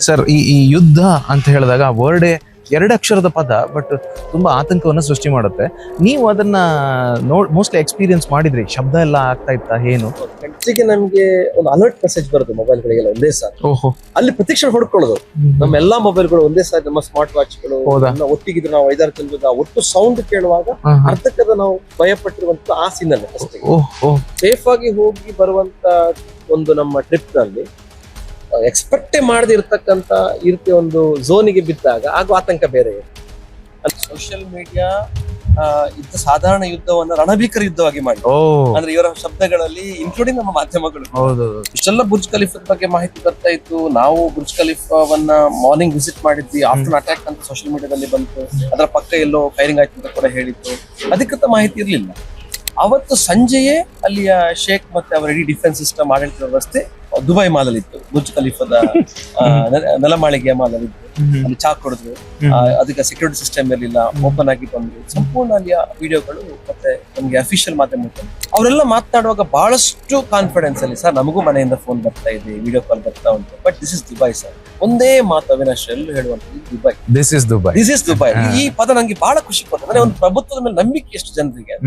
Sir ಈ ಯುದ್ಧ ಅಂತ ಹೇಳಿದಾಗ ವರ್ಡೇ 2 ಅಕ್ಷರದ ಪದ, ಬಟ್ ತುಂಬಾ ಆತಂಕವನ್ನ ಸೃಷ್ಟಿ ಮಾಡುತ್ತೆ. ನೀವು ಅದನ್ನ ಮೋಸ್ಟ್ಲಿ ಎಕ್ಸ್ಪೀರಿಯನ್ಸ್ ಮಾಡಿದ್ರಿ, ಶಬ್ದ ಎಲ್ಲ ಆಗ್ತಾ ಇತ್ತಾ ಏನು? ಹೆಚ್ಚಿಗೆ ನಮ್ಗೆ ಒಂದು ಅಲರ್ಟ್ ಮೆಸೇಜ್ ಬರುತ್ತೆ ಮೊಬೈಲ್ಗಳಿಗೆಲ್ಲ ಒಂದೇ ಸಾರಿ. ಓಹೋ, ಅಲ್ಲಿ ಪ್ರತಿಕ್ಷಣ ಹೊಡ್ಕೊಳ್ಳೋದು. ನಮ್ಮ ಎಲ್ಲಾ ಮೊಬೈಲ್ಗಳು ಒಂದೇ ಸಾರಿ, ನಮ್ಮ ಸ್ಮಾರ್ಟ್ ವಾಚ್ಗಳು ಹೌದಾ? ಒಟ್ಟಿಗಿದ್ರೆ ನಾವು 5-6 ಜನರಿಂದ ಒಟ್ಟು ಸೌಂಡ್ ಕೇಳುವಾಗ ಅರ್ಧಕ್ಕದ ನಾವು ಭಯಪಟ್ಟಿರುವಂತ ಆ ಸೀನಲ್ಲಿ ಫಸ್ಟ್ ಸೇಫ್ ಆಗಿ ಹೋಗಿ ಬರುವಂತ ಒಂದು ನಮ್ಮ ಟ್ರಿಪ್ ನಲ್ಲಿ ಎಕ್ಸ್ಪೆಕ್ಟೇ ಮಾಡದೆ ಇರ್ತಕ್ಕಂತ ಈ ರೀತಿ ಒಂದು ಝೋನಿಗೆ ಬಿದ್ದಾಗ ಆಗುವ ಆತಂಕ ಬೇರೆ. ಸೋಷಿಯಲ್ ಮೀಡಿಯಾ ಯುದ್ಧ, ಸಾಧಾರಣ ಯುದ್ಧವನ್ನ ರಣಭೀಕರ ಯುದ್ಧವಾಗಿ ಮಾಡಿ, ಅಂದ್ರೆ ಇವರ ಶಬ್ದಗಳಲ್ಲಿ ಇನ್ಕ್ಲೂಡಿಂಗ್ ನಮ್ಮ ಮಾಧ್ಯಮಗಳು ಇಷ್ಟೆಲ್ಲ ಬುರ್ಜ್ ಖಲೀಫಾ ಬಗ್ಗೆ ಮಾಹಿತಿ ಬರ್ತಾ ಇತ್ತು. ನಾವು ಬುರ್ಜ್ ಖಲೀಫಾವನ್ನ ಮಾರ್ನಿಂಗ್ ವಿಸಿಟ್ ಮಾಡಿದ್ವಿ, ಆಫ್ಟರ್ ಅಟ್ಯಾಕ್ ಅಂತ ಸೋಷಿಯಲ್ ಮೀಡಿಯಾದಲ್ಲಿ ಬಂತು. ಅದರ ಪಕ್ಕ ಎಲ್ಲೋ ಫೈರಿಂಗ್ ಆಯ್ತು ಅಂತ ಕೂಡ ಹೇಳಿತ್ತು. ಅಧಿಕೃತ ಮಾಹಿತಿ ಇರ್ಲಿಲ್ಲ. ಅವತ್ತು ಸಂಜೆಯೇ ಅಲ್ಲಿಯ ಶೇಖ್ ಮತ್ತೆ ಅವರ ಇಡೀ ಡಿಫೆನ್ಸ್ ಸಿಸ್ಟಮ್ ಆಡಳಿತ ವ್ಯವಸ್ಥೆ ದುಬೈ ಮಾಲಲ್ಲಿತ್ತು, ಬುರ್ಜ್ ಖಲೀಫಾದ ನೆಲಮಾಳಿಗೆಯ ಮಾಲಲ್ಲಿತ್ತು. ಅಲ್ಲಿ ಚಾಕ್ ಹೊಡೆದ್ರು, ಅದಕ್ಕೆ ಸೆಕ್ಯೂರಿಟಿ ಸಿಸ್ಟಮ್ ಇರಲಿಲ್ಲ, ಓಪನ್ ಆಗಿ ಬಂದ್ರು. ಸಂಪೂರ್ಣ ಅಲ್ಲಿಯ ವಿಡಿಯೋಗಳು ಮತ್ತೆ ನಮ್ಗೆ ಅಫಿಷಿಯಲ್ ಮಾಧ್ಯಮ ಅವರೆಲ್ಲ ಮಾತನಾಡುವಾಗ ಬಹಳಷ್ಟು ಕಾನ್ಫಿಡೆನ್ಸ್ ಅಲ್ಲಿ, ಸರ್ ನಮಗೂ ಮನೆಯಿಂದ ಫೋನ್ ಬರ್ತಾ ಇದೆ, ವಿಡಿಯೋ ಕಾಲ್ ಬರ್ತಾ ಉಂಟು, but this is Dubai sir. ಒಂದೇ ಮಾತು ಅವಿನಾಶ್ ಎಲ್ಲೂ ಹೇಳುವಂತದ್ದು, ದುಬೈ, ದಿಸ್ ಇಸ್ ದುಬೈ. ಈ ಪದ ನಂಗೆ ಬಹಳ ಖುಷಿ ಕೊಡ್ತದೆ. ಅಂದ್ರೆ ಒಂದು ಪ್ರಭುತ್ವದ ಮೇಲೆ ನಂಬಿಕೆ ಎಷ್ಟು ಜನರಿಗೆ.